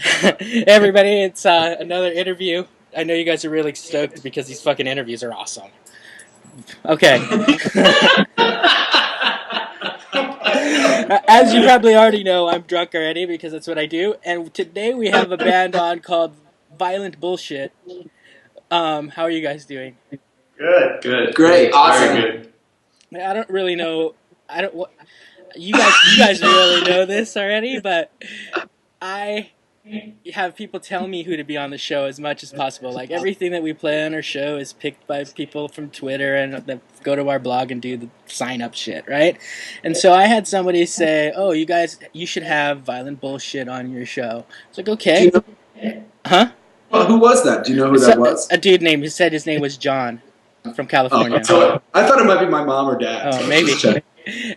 Hey everybody, it's another interview. I know you guys are really stoked because these fucking interviews are awesome. Okay. As you probably already know, I'm drunk already because that's what I do. And today we have a band on called Violent Bullshit. How are you guys doing? Good. Good. Great. Awesome. Very good. I don't really know. I don't. You guys really know this already, but I have people tell me who to be on the show as much as possible. Like everything that we play on our show is picked by people from Twitter and that go to our blog and do the sign up shit, right? And so I had somebody say, "Oh, you guys, you should have Violent Bullshit on your show." It's like, okay, huh? Well, who was that? Do you know who that was? A dude named. He said his name was John from California. So I thought it might be my mom or dad. Oh, maybe.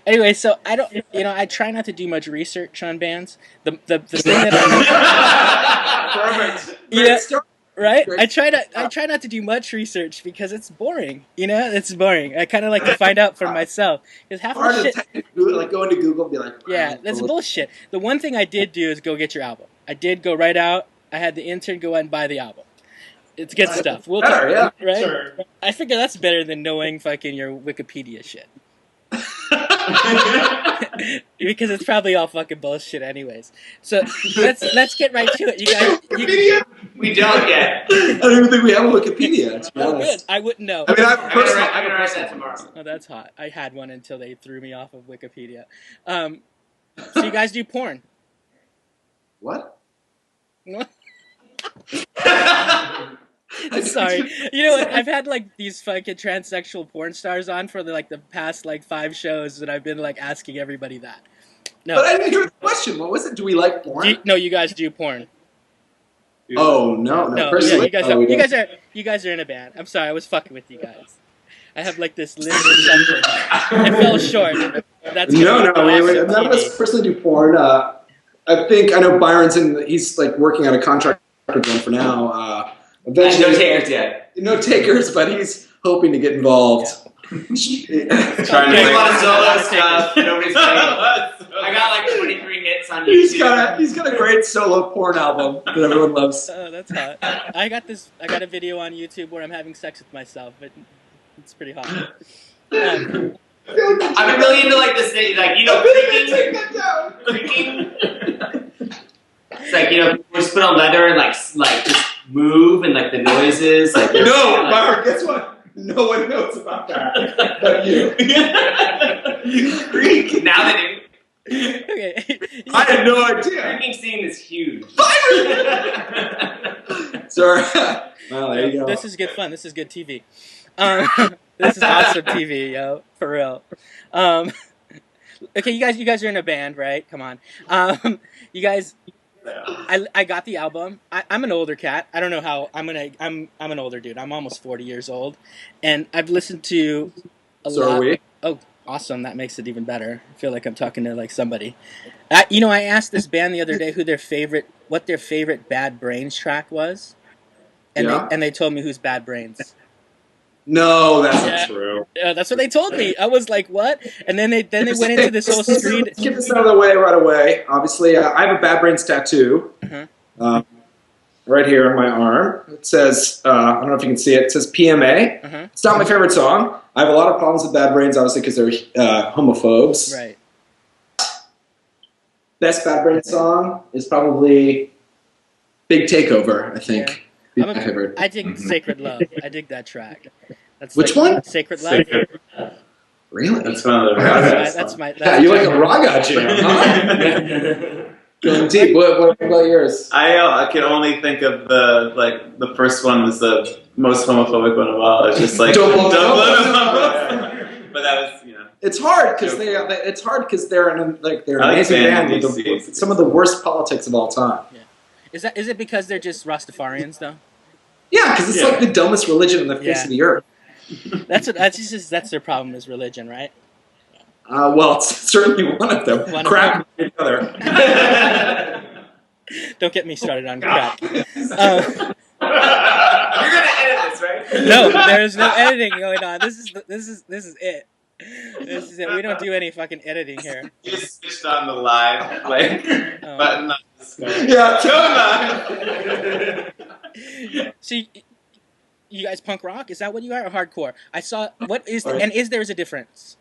Anyway, so I don't, I try not to do much research on bands. The thing that Perfect. Right? I try not to do much research because it's boring. It's boring. I kind of like to find out for myself because half the shit. Like go into Google and be like, yeah, that's bullshit. The one thing I did do is go get your album. I did go right out. I had the intern go out and buy the album. It's good stuff. We'll talk, yeah, right? Sure. I figure that's better than knowing fucking your Wikipedia shit. Because it's probably all fucking bullshit anyways. So let's get right to it. You guys, Wikipedia? We don't yet. I don't even think we have a Wikipedia. To be oh, honest. good. I wouldn't know. I mean, I have a I'm personal. gonna write that tomorrow. Oh, that's hot. I had one until they threw me off of Wikipedia. So you guys do porn? What? Sorry. You know what? I've had like these fucking transsexual porn stars on for the past 5 shows, and I've been asking everybody that. No. But I didn't hear the question. What was it? Do we like porn? No, you guys do porn. Oh no. No, Personally, you guys are in a band. I'm sorry, I was fucking with you guys. I have this list of something. It fell short. That's no. None of us personally do porn. I know Byron's he's working on a contract with them for now. Eventually, no takers yet. No takers, but he's hoping to get involved. Trying to make a lot of solo stuff. Nobody's playing. I got 23 hits on YouTube. He's got a great solo porn album that everyone loves. Oh, that's hot. I got a video on YouTube where I'm having sex with myself, but it's pretty hot. I've been really into this thing, creaking. It's we just put on leather and just move and the noises. No, Byron, guess what? No one knows about that but you. You creak. Now they do. Okay. I had no idea. Creaking scene is huge. Byron! Sorry. Well, there you go. This is good fun. This is good TV. This is awesome TV, yo, for real. Okay, you guys are in a band, right? Come on. You guys. I got the album. I'm an older cat. I don't know how I'm an older dude. I'm almost 40 years old, and I've listened to a lot. So are we? Oh, awesome! That makes it even better. I feel like I'm talking to somebody. I asked this band the other day what their favorite Bad Brains track was, and they told me who's Bad Brains. No, that's not true. Yeah, that's what they told me. I was like, what? And then they went into this whole screen. Let's get this out of the way right away. Obviously, I have a Bad Brains tattoo right here on my arm. It says, I don't know if you can see it. It says PMA. It's not my favorite song. I have a lot of problems with Bad Brains, obviously, because they're homophobes. Right. Best Bad Brains song is probably Big Takeover, I think. Yeah. My favorite. I dig Sacred Love. I dig that track. That's Which one? Sacred Love. Really? That's one of the raga. That's my. Yeah, you like a raga jam, huh? Going deep. What about yours? I can only think of the first one was the most homophobic one of all. It's just Don't blow them up. But that was It's hard because they're an amazing band with some of the worst politics of all time. Yeah. Is it because they're just Rastafarians though? Yeah, because it's the dumbest religion on the face of the earth. That's their problem is religion, right? Well, it's certainly one of them. Crack the other. Don't get me started on crack. You're gonna edit this, right? No, there's no editing going on. This is it. This is it. We don't do any fucking editing here. You just switched on the live button on Yeah, So you guys punk rock? Is that what you are, or hardcore? I saw. What is Right. and is there a difference?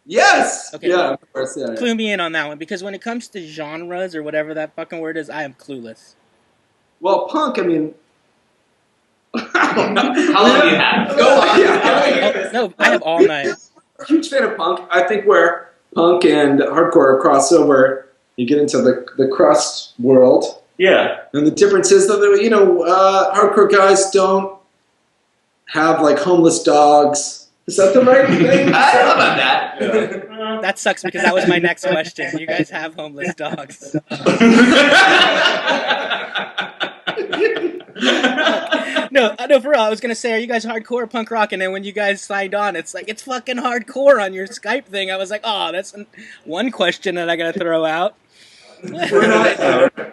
Yes. Okay. Yeah, of course. Yeah. Clue me in on that one, because when it comes to genres or whatever that fucking word is, I am clueless. Well, punk. I mean, I don't know. How long do you have? Go on. Yeah. Oh, no, I have all night. Huge fan of punk. I think where punk and hardcore cross over, you get into the crust world. Yeah. And the difference is that, hardcore guys don't have, like, homeless dogs. Is that the right thing? I don't know about that. Yeah. That sucks, because that was my next question. You guys have homeless dogs. No, for real. I was gonna say, are you guys hardcore or punk rock? And then when you guys signed on, it's like it's fucking hardcore on your Skype thing. I was like, oh, that's one question that I gotta throw out. We're not. All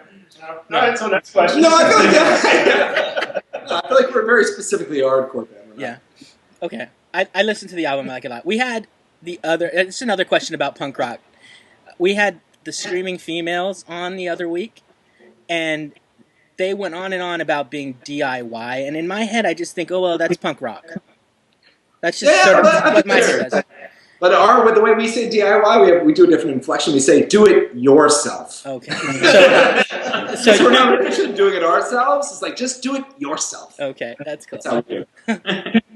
right, so next question. No, I feel like we're very specifically a hardcore band. Right? Yeah. Okay. I listened to the album, I like it a lot. We had it's another question about punk rock. We had the Screaming Females on the other week, and they went on and on about being DIY, and in my head I just think, oh well, that's punk rock. That's just sort of what my head does. But with the way we say DIY, we do a different inflection. We say do it yourself. Okay. So we're not actually doing it ourselves. It's like just do it yourself. Okay, that's cool. That's how we do it.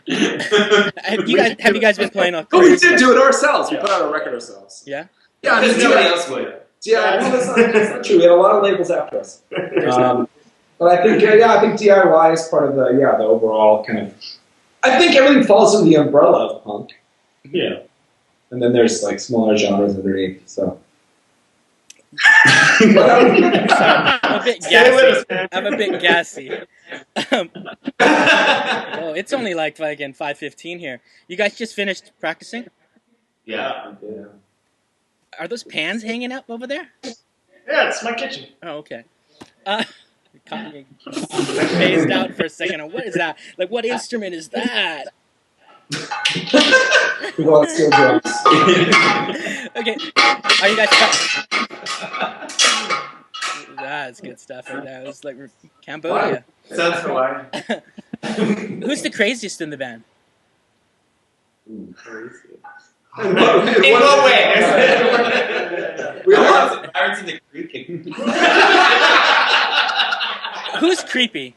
Have you guys been playing? But we did do it ourselves. We put out a record ourselves. Yeah. Yeah, Because nobody else would. Yeah, well, that's not true. We had a lot of labels after us. But I think DIY is part of the overall kind of. I think everything falls under the umbrella of punk. Yeah. And then there's like smaller genres underneath. So. I'm a bit gassy. I'm a bit gassy. Oh, it's only like fucking 5:15 here. You guys just finished practicing? Yeah. Are those pans hanging up over there? Yeah, it's my kitchen. Oh, okay. Caught me phased out for a second. What is that? Like, what instrument is that? Who wants to drums? Okay. Are you guys? That's good stuff. That was like Cambodia. Sounds Hawaiian. Who's the craziest in the band? Crazy. In what way? We all have Pirates in the Creek. Who's creepy?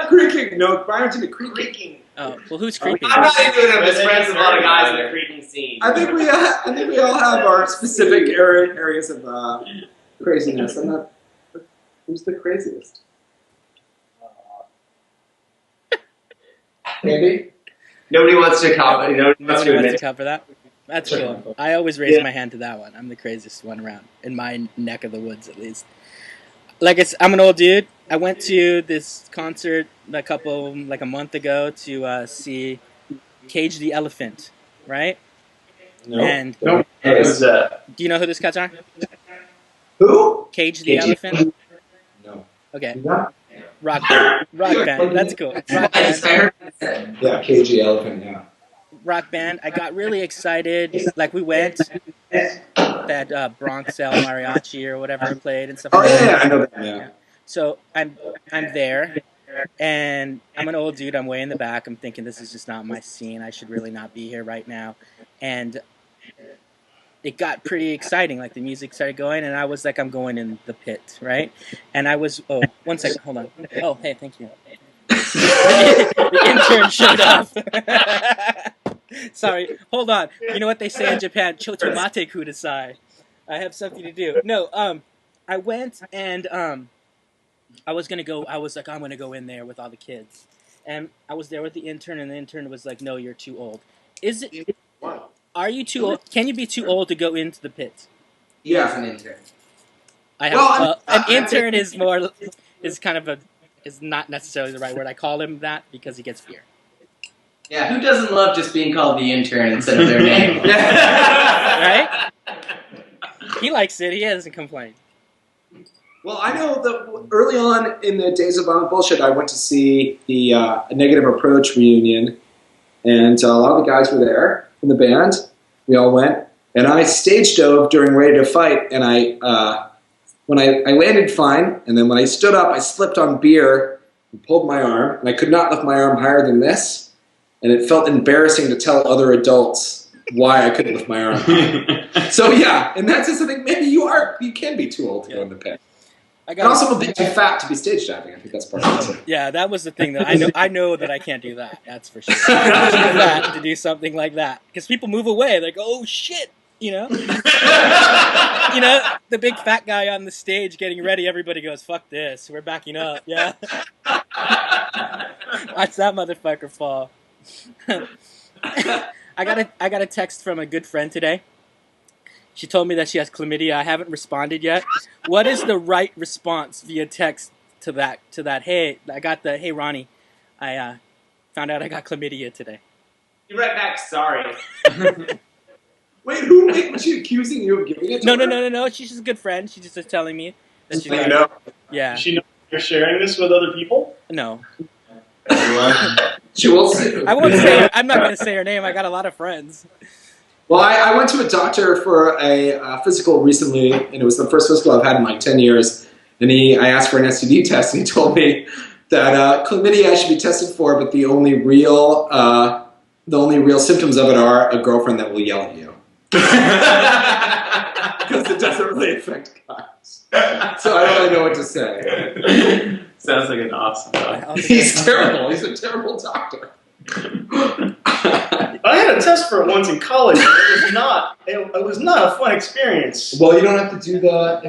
creaking. No, Byron's in the creaking. Oh, well, who's creepy? I'm not into it. I'm just friends with a lot of guys in the creaking scene. I think we all have our specific areas of craziness. I'm not. Who's the craziest? Maybe. Nobody wants to comment. Nobody wants to Nobody wants to admit. cover that? That's cool. I always raise my hand to that one. I'm the craziest one around, in my neck of the woods at least. Like I'm an old dude. I went to this concert a month ago to see Cage the Elephant, right? No. And Nope. Who's that? do you know who those cats are? Who? Cage the Elephant? No. Okay. Yeah, Rock band. Rock band. That's cool. Rock band. KG Elephant. Yeah. Rock band. I got really excited. Like we went, that Bronx El Mariachi or whatever played and stuff. Oh like that. yeah, I know that. Yeah. So I'm there, and I'm an old dude. I'm way in the back. I'm thinking this is just not my scene. I should really not be here right now. And it got pretty exciting. Like the music started going, and I was like, I'm going in the pit, right? And I was. Oh, 1 second. Hold on. Oh, hey, thank you. The intern showed up. Sorry. Hold on. You know what they say in Japan? Chotomate kudasai. I have something to do. No. I went and I was gonna go. I was like, I'm gonna go in there with all the kids, and I was there with the intern, and the intern was like, "No, you're too old." Is it? Are you too old? Can you be too old to go into the pit? Yeah. an intern. I have. An intern is not necessarily the right word. I call him that because he gets beer. Yeah, who doesn't love just being called the intern instead of their name? Right? He likes it. He doesn't complain. Well, I know that early on in the days of Violent Bullshit, I went to see the Negative Approach reunion, and a lot of the guys were there from the band. We all went, and I stage dove during Ready to Fight, and I when I landed fine, and then when I stood up, I slipped on beer and pulled my arm, and I could not lift my arm higher than this, and it felt embarrassing to tell other adults why I couldn't lift my arm high. So yeah, and that's just something. Maybe you can be too old to go in the pit. And also a bit too fat to be stage diving. I think that's part of it too. Yeah, that was the thing though. I know that I can't do that. That's for sure. I'm too fat to do something like that because people move away. They're like, oh shit, you know. You know, the big fat guy on the stage getting ready. Everybody goes, fuck this. We're backing up. Yeah. Watch that motherfucker fall. I got a text from a good friend today. She told me that she has chlamydia. I haven't responded yet. What is the right response via text to that? Hey, hey Ronnie, I found out I got chlamydia today. You write back, sorry. Wait, was she accusing you of giving it to her? No. She's just a good friend. She's just telling me that she got it. Yeah. Does she know you're sharing this with other people? No. She will say. I won't say. I'm not going to say her name. I got a lot of friends. Well, I went to a doctor for a physical recently, and it was the first physical I've had in like 10 years. And I asked for an STD test, and he told me that chlamydia I should be tested for, but the only real symptoms of it are a girlfriend that will yell at you. Because it doesn't really affect guys. So I don't really know what to say. Sounds like an awesome doctor. He's terrible. He's a terrible doctor. I had a test for it once in college. It was not a fun experience. Well, you don't have to do the.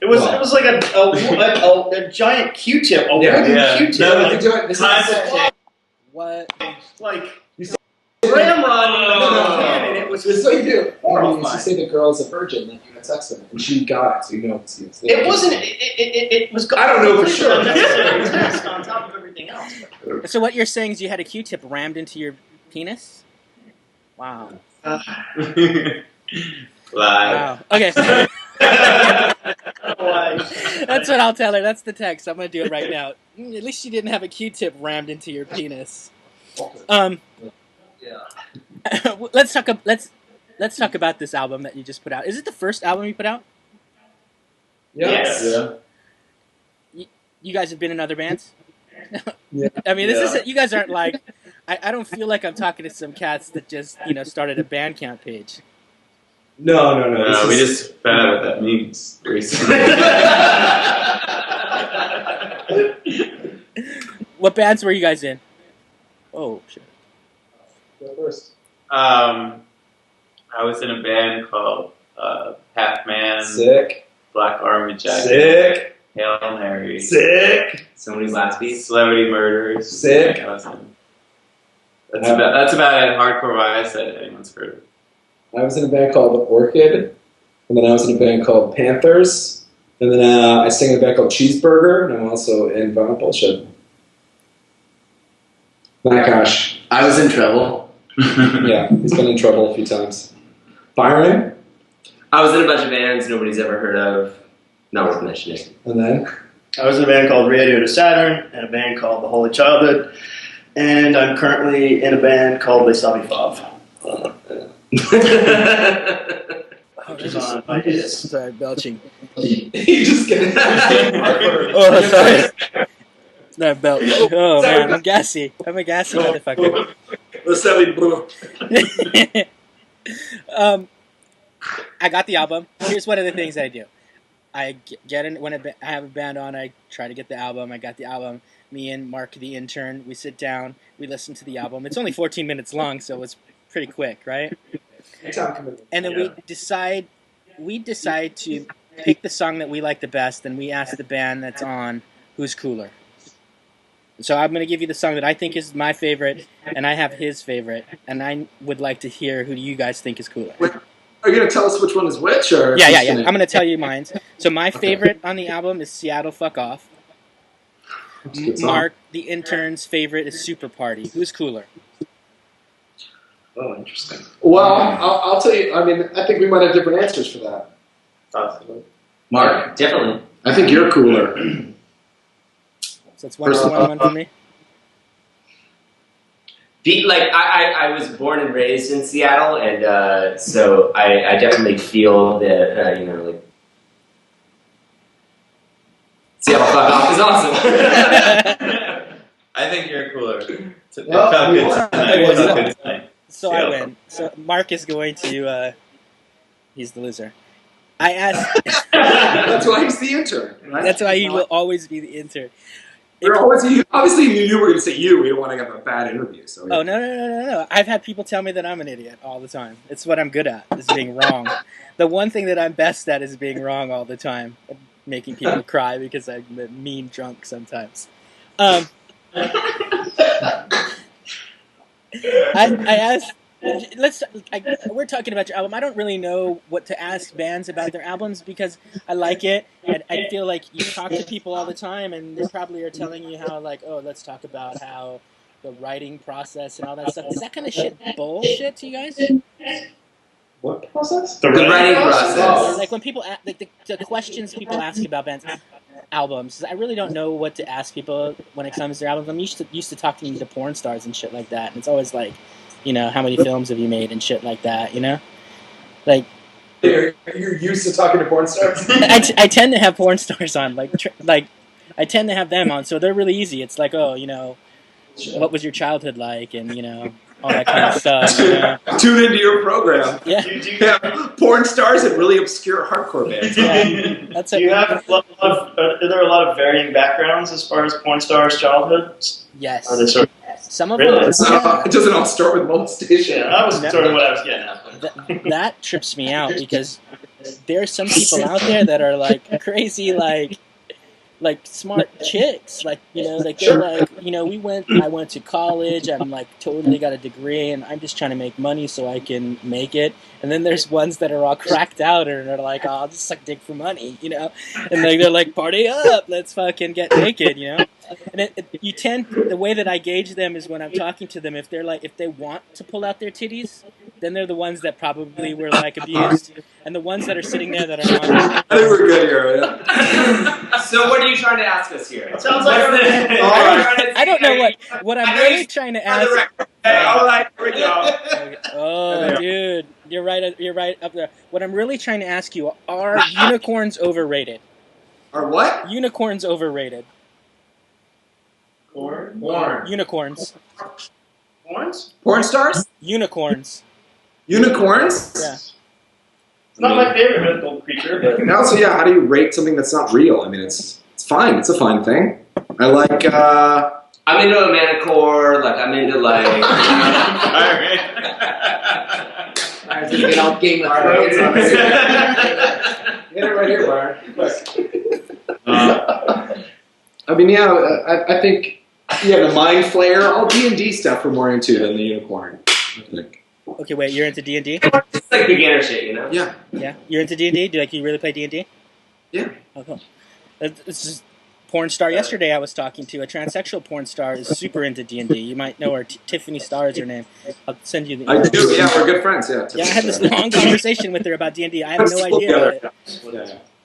It was like a giant Q-tip, a wooden Q-tip. No, you have to do it. This is What? Like ramrod and it was. This is what you do. Horrifying. You say the girl's a virgin that you had sex with, and she got it, so you know it's you. It wasn't. It was. I don't know for sure. Unnecessary test on top of everything else. So what you're saying is you had a Q-tip rammed into your penis? Wow. Live. Wow. Okay. That's what I'll tell her. That's the text. I'm gonna do it right now. At least you didn't have a Q-tip rammed into your penis. Yeah. Let's talk about this album that you just put out. Is it the first album you put out? Yes. Yeah. You guys have been in other bands? Yeah. I mean, this is you guys aren't like. I don't feel like I'm talking to some cats that just started a Bandcamp page. No. We just found out what that means recently. What bands were you guys in? Oh shit. Go first. I was in a band called Half Man, Sick. Black Army Jacket, Sick. Hail Mary, Sick. Somebody's Last Beat, Celebrity Murders. Sick. That's about it. Hardcore Wise that anyone's heard of. I was in a band called Orchid, and then I was in a band called Panthers, and then I sang in a band called Cheeseburger, and I'm also in Violent Bullshit. Nakash. I was in trouble. Yeah, he's been in trouble a few times. Byron, I was in a bunch of bands nobody's ever heard of. Not worth mentioning. and then I was in a band called Radio to Saturn and a band called The Holy Childhood, and I'm currently in a band called Les Savi Fav. Which is on my disc. Sorry, belching. he just getting. Oh, sorry. It's not belt. Oh man, I'm gassy. I'm a gassy motherfucker. I got the album. Here's one of the things I do. I get in when I have a band on. I try to get the album. I got the album. Me and Mark, the intern, we sit down. We listen to the album. It's only 14 minutes long, so it's pretty quick, right? And then we decide to pick the song that we like the best, and we ask the band that's on who's cooler. So I'm going to give you the song that I think is my favorite, and I have his favorite, and I would like to hear who you guys think is cooler. Are you going to tell us which one is which? Or Yeah. I'm going to tell you mine. So my favorite on the album is Seattle Fuck Off. Mark, the intern's favorite is Super Party. Who's cooler? Oh, interesting. Well, I'll tell you. I mean, I think we might have different answers for that. Possibly. Mark, definitely. I think you're cooler. So it's 1-1 for me. I was born and raised in Seattle, and so I definitely feel that Seattle fuck off is awesome. I think you're cooler. It Well, felt we good won. tonight. It felt good tonight. So I win. So Mark is going to. He's the loser. I asked. That's why he's the intern. Right? That's why he will always be the intern. Obviously, you knew we were going to say you. We didn't want to have a bad interview. So Oh no! I've had people tell me that I'm an idiot all the time. It's what I'm good at, is being wrong. The one thing that I'm best at is being wrong all the time, making people cry because I'm a mean drunk sometimes. I asked. We're talking about your album. I don't really know what to ask bands about their albums because I like it. I feel like you talk to people all the time, and they probably are telling you how, like, oh, let's talk about how the writing process and all that stuff. Is that kind of shit bullshit to you guys? what process? The writing process. Like when people like the questions people ask about bands albums. I really don't know what to ask people when it comes to their albums. I'm used to talking to porn stars and shit like that, and it's always like, you know, how many films have you made and shit like that, you know? Like, You're used to talking to porn stars? I tend to have porn stars on, like I tend to have them on, so they're really easy. It's like, oh, you know, what was your childhood like, and, you know, all that kind of stuff. You know? Tune into your program. Yeah. Yeah, porn stars and really obscure hardcore bands. Yeah. That's Do you have are there a lot of varying backgrounds as far as porn stars' childhoods? Yes. Are they sort of, Some of Really? them. It doesn't all start with molestation. yeah, that was sort of what I was getting at. That trips me out because there are some people out there that are like crazy, like smart chicks, like, you know, like they're like, you know, I went to college, I'm like totally got a degree, and I'm just trying to make money so I can make it. And then there's ones that are all cracked out and they're like, oh, I'll just suck dick for money, you know, and they're like, party up, let's fucking get naked, you know. And the way that I gauge them is when I'm talking to them, if they want to pull out their titties, then they're the ones that probably were like abused, and the ones that are sitting there that are not. I think we're good here. Yeah. So what are you trying to ask us here? It sounds like I don't know what I'm really trying to ask. Hey, all right, here we go. Oh, dude, you're right up there. What I'm really trying to ask you, are unicorns overrated? Are what? Unicorns overrated. porn. Unicorns. Porns? Porn stars? Unicorns. Unicorns? Yeah. It's not my favorite mythical creature, but And also, yeah, how do you rate something that's not real? I mean, it's fine. It's a fine thing. I like, I'm into a manicore, like I'm into like Alright. I was gonna get all Game of Thrones on this. Hit it right here, Byron. I mean, yeah, I think, yeah, the Mind Flayer, all D&D stuff we're more into than the Unicorn, I think. Okay, wait, you're into D&D? It's like beginner shit, you know? Yeah. Yeah, you're into D&D? Do you really play D&D? Yeah. Oh, cool. This is porn star. Yesterday I was talking to a transsexual porn star is super into D&D. You might know her. Tiffany Starr is her name. I'll send you the. I do, yeah, we're good friends, yeah. Yeah, I had this long conversation with her about D&D. I have no idea about it.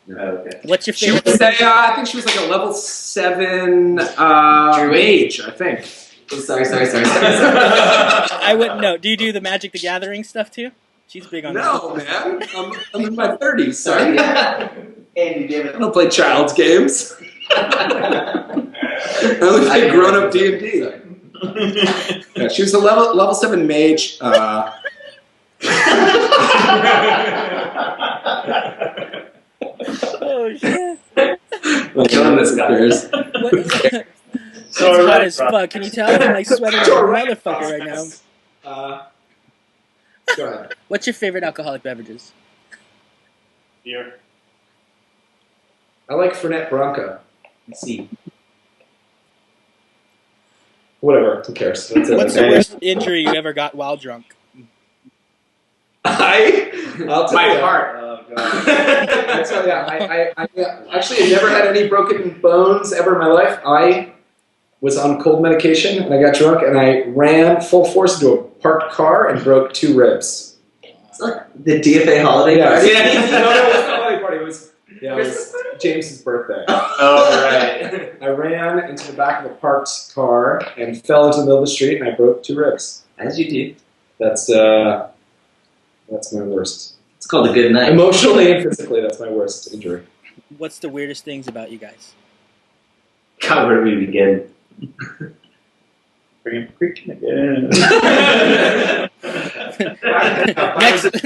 Yeah. okay. What's your She favorite? was I think she was like a level 7 mage, I think. Sorry. I wouldn't know. Do you do the Magic the Gathering stuff too? She's big on No, man. I'm in my 30s, son. Andy, damn I it. don't play child's games. I only play grown-up D&D. Yeah, she was a level 7 mage. Oh shit! Killing this guy. What? It's So, hot as fuck. Can you tell? I'm like sweating like a motherfucker right now. Go ahead. What's your favorite alcoholic beverages? Beer. I like Fernet Branca. Let's see. Whatever, who cares? That's it. What's the worst injury you ever got while drunk? I'll tell My you. heart. Oh, God. I tell you, I actually never had any broken bones ever in my life. I was on cold medication and I got drunk and I ran full force into a parked car and broke 2 ribs. The DFA holiday Yeah. party. No, it wasn't a holiday party. It was James's birthday. Oh, right. I ran into the back of a parked car and fell into the middle of the street and I broke 2 ribs. As you do. That's my worst. It's called a good night. Emotionally and physically, that's my worst injury. What's the weirdest things about you guys? How would we begin? Bring him creaking again.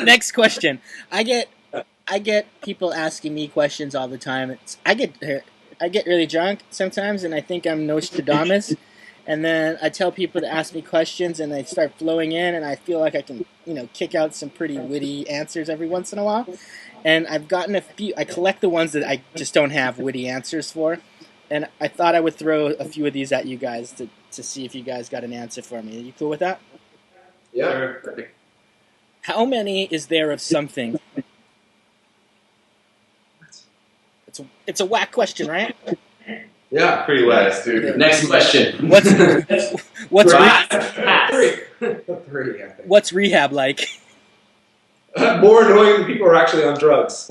Next question. I get people asking me questions all the time. I get really drunk sometimes, and I think I'm Nostradamus. And then I tell people to ask me questions, and they start flowing in, and I feel like I can, kick out some pretty witty answers every once in a while. And I've gotten a few. I collect the ones that I just don't have witty answers for. And I thought I would throw a few of these at you guys to see if you guys got an answer for me. Are you cool with that? Yeah. How many is there of something? It's a whack question, right? Yeah. Pretty wise, dude. Next question. What's Pass. Three, I think. what's rehab like? More annoying when people are actually on drugs.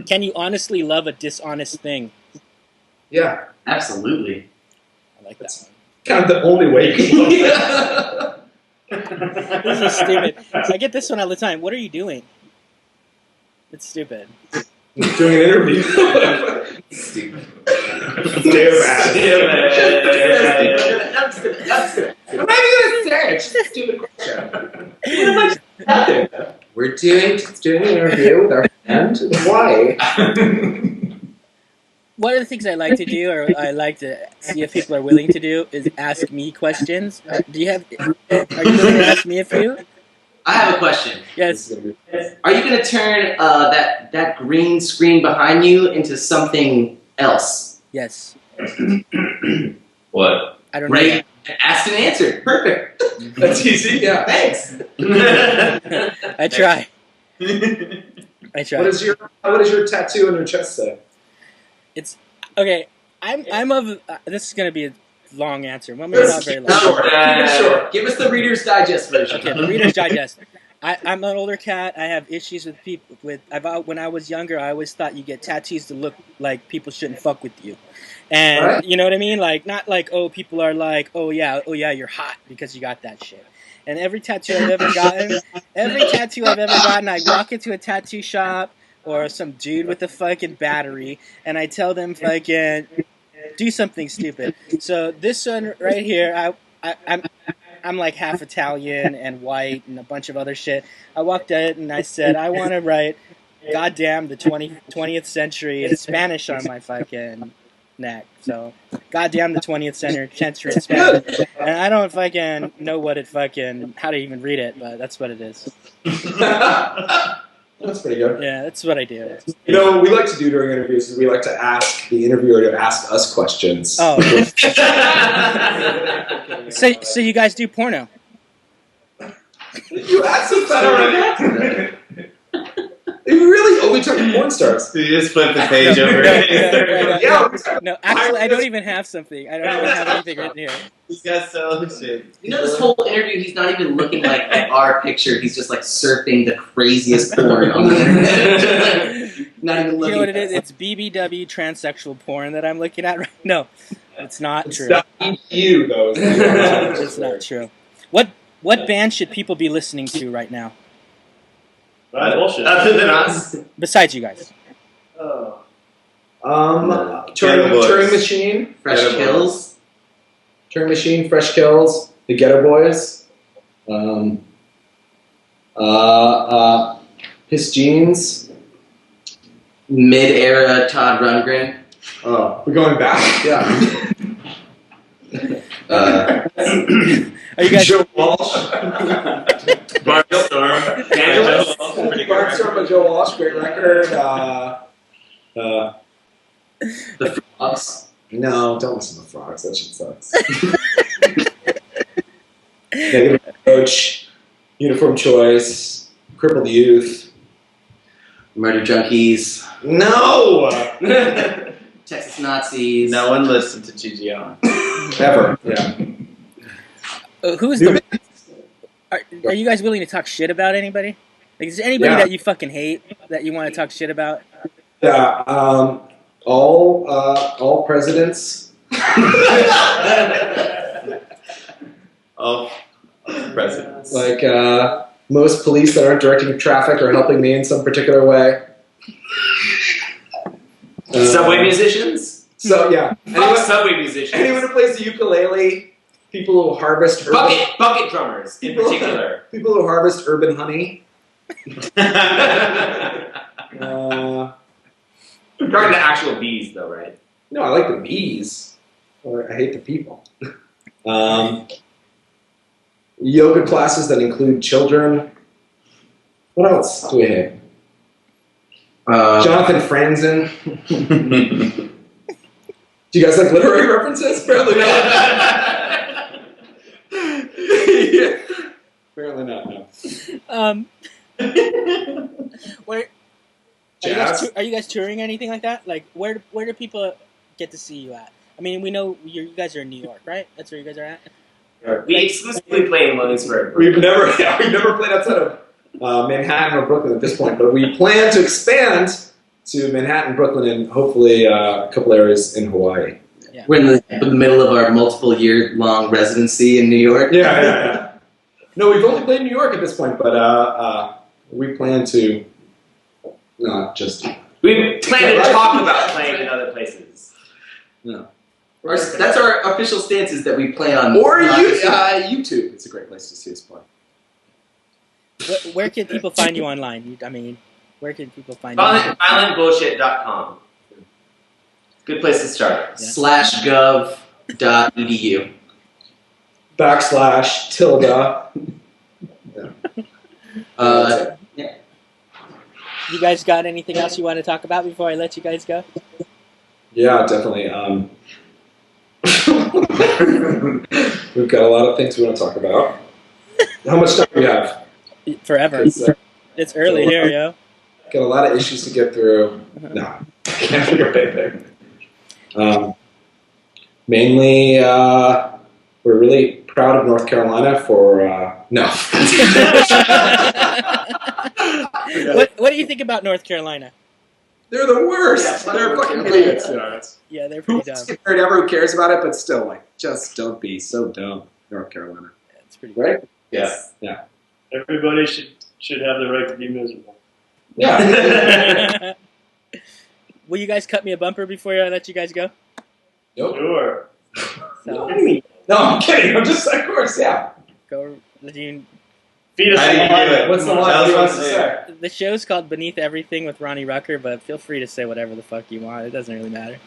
Can you honestly love a dishonest thing? Yeah. Absolutely. I like that one. Kind of the only way you can love that. This is stupid. So I get this one all the time. What are you doing? It's stupid. Doing an interview. Stupid. I'm not even gonna say it. It's just a stupid question. We're doing an interview with our friend in Hawaii. One of the things I like to do, or I like to see if people are willing to do, is ask me questions. Are you willing to ask me a few? I have a question. Yes. Are you going to turn that green screen behind you into something else? Yes. What? I don't know. Right? Asked and answered. Perfect. That's easy. Yeah. Thanks. I try. I try. What is your tattoo on your chest say? It's okay. I'm of. This is gonna be a long answer. Well, maybe not very long. Short. Keep it short. Give us the Reader's Digest version. Okay, the Reader's Digest. I'm an older cat. I have issues with people. When I was younger, I always thought you get tattoos to look like people shouldn't fuck with you, and Right. you know what I mean. Like not like people are like oh yeah you're hot because you got that shit. And every tattoo I've ever gotten, I walk into a tattoo shop or some dude with a fucking battery, and I tell them fucking do something stupid. So this one right here, I'm like half Italian and white and a bunch of other shit. I walked at it and I said, I want to write goddamn the 20th century in Spanish on my fucking neck. So, goddamn the 20th century in Spanish. And I don't fucking know how to even read it, but that's what it is. That's pretty good. Yeah, that's what I do. You know, what we like to do during interviews is we like to ask the interviewer to ask us questions. Oh. So you guys do porno? You asked us that already. We really only talk to porn stars. You just flip the page over. No, actually, I don't even have something. I don't even have anything written here. He's got so shit. You know, this whole interview, he's not even looking like at our picture. He's just like surfing the craziest porn on the internet. Not even looking. You know what it is? It's BBW transsexual porn that I'm looking at right now. No, it's not true. You though. It's not true. What band should people be listening to right now? Bullshit. Other than us. Besides you guys. Oh. Turing Machine. Fresh Kills. Turing Machine, Fresh Kills, The Ghetto Boys. His Jeans. Mid-era Todd Rundgren. Oh, we're going back? Yeah. Are you guys? Joe Walsh. Barnstorm. Barnstorm by Joe Walsh, great record. The Frogs. No, don't listen to Frogs. That shit sucks. Negative Approach, Uniform Choice, Crippled Youth. Murder Junkies. No! Texas Nazis. No one listened to GGO. Ever. Yeah. Who's the? Are you guys willing to talk shit about anybody? Like, is there anybody that you fucking hate that you want to talk shit about? Yeah. All presidents. All presidents. Like most police that aren't directing traffic or helping me in some particular way. Subway musicians? So yeah, Fuck subway musicians. anyone who plays the ukulele, people who harvest bucket drummers in particular. people who harvest urban honey. You're talking to actual bees, though, right? No, I like the bees. Or I hate the people. Yoga classes that include children. What else do we hate? Jonathan Franzen. Do you guys like literary references? Apparently not. Yeah. Apparently not. No. Where Jazz? are you guys touring or anything like that? Like, where do people get to see you at? I mean, we know you guys are in New York, right? That's where you guys are at. We exclusively play in Williamsburg. We've never played outside of Manhattan or Brooklyn at this point, but we plan to expand to Manhattan, Brooklyn, and hopefully a couple areas in Hawaii. Yeah. We're in the middle of our multiple-year-long residency in New York. Yeah. No, we've only played in New York at this point, but we plan to not just. We plan to talk about playing in other places. No. That's our official stance is that we play on... Or YouTube. It's a great place to see us play. Where can people find you online? I mean, where can people find you? Violentbullshit.com. Good place to start. /gov.edu. / tilde. You guys got anything else you want to talk about before I let you guys go? Yeah, definitely. We've got a lot of things we want to talk about. How much time do we have? Forever. It's early here, yo. Got a lot of issues to get through. No, can't figure anything. Mainly, we're really proud of North Carolina for no. What do you think about North Carolina? They're the worst. Yeah, They're fucking idiots. idiots. Yeah, they're Who pretty dumb. cares? Ever who cares about it? But still, like, just don't be so dumb, North Carolina. It's pretty Right? Yes. Yeah. Everybody should have the right to be miserable. Yeah. Will you guys cut me a bumper before I let you guys go? Nope. Sure. So, No, I'm kidding. I'm just, of course, yeah. go. You, Feed us How do you the line. do it? What's the Tell line us he what wants to to say. say? the show's called Beneath Everything with Ronnie Rucker, but feel free to say whatever the fuck you want. It doesn't really matter.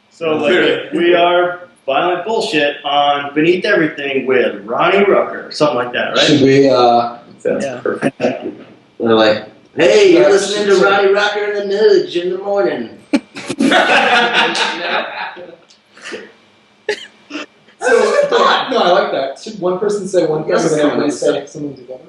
So like, we are Violent Bullshit on Beneath Everything with Ronnie Rucker, something like that, right? Should we, Sounds Yeah. perfect. They're like, hey, you're listening to Ronnie Rucker and the Nudge in the morning. no, I like that. Should one person say one thing Yes, and then everybody someone say something together?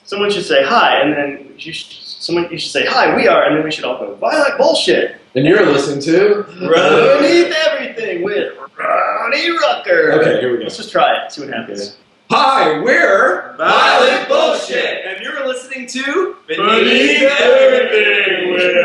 Someone should say hi, and then you should say hi. We are, and then we should all go Violent Bullshit. And you're listening to Beneath Everything with Ronnie Rucker. Okay, here we go. Let's just try it. See what happens. Hi, we're Violent Bullshit. and you're listening to Beneath Everything with